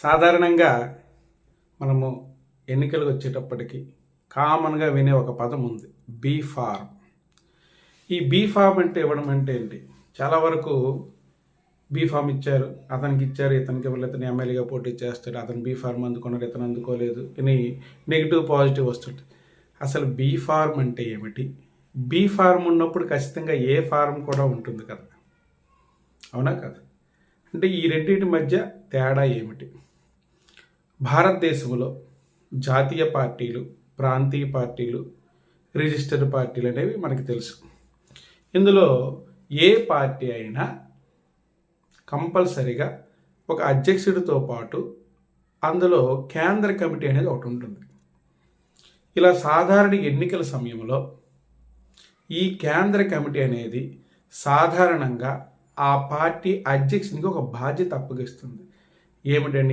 సాధారణంగా మనము ఎన్నికలు వచ్చేటప్పటికి కామన్గా వినే ఒక పదం ఉంది, బీ ఫార్మ్. ఈ బీ ఫార్మ్ అంటే ఇవ్వడం అంటే ఏంటి? చాలా వరకు బీ ఫార్మ్ ఇచ్చారు, అతనికి ఇచ్చారు, ఇతనికి ఇవ్వలేదు, ఇతను ఎమ్మెల్యేగా పోటీ చేస్తాడు, అతను బీ ఫార్మ్ అందుకున్నాడు, ఇతను అందుకోలేదు అని నెగిటివ్ పాజిటివ్ వస్తుంది. అసలు బీ ఫార్మ్ అంటే ఏమిటి? బీ ఫార్మ్ ఉన్నప్పుడు ఖచ్చితంగా ఏ ఫార్మ్ కూడా ఉంటుంది కదా, అవునా కదా? అంటే ఈ రెండింటి మధ్య తేడా ఏమిటి? భారతదేశంలో జాతీయ పార్టీలు, ప్రాంతీయ పార్టీలు, రిజిస్టర్డ్ పార్టీలు అనేవి మనకి తెలుసు. ఇందులో ఏ పార్టీ అయినా కంపల్సరిగా ఒక అధ్యక్షుడితో పాటు అందులో కేంద్ర కమిటీ అనేది ఒకటి ఉంటుంది. ఇలా సాధారణ ఎన్నికల సమయంలో ఈ కేంద్ర కమిటీ అనేది సాధారణంగా ఆ పార్టీ అధ్యక్షునికి ఒక బాధ్యత అప్పగిస్తుంది. ఏమిటండి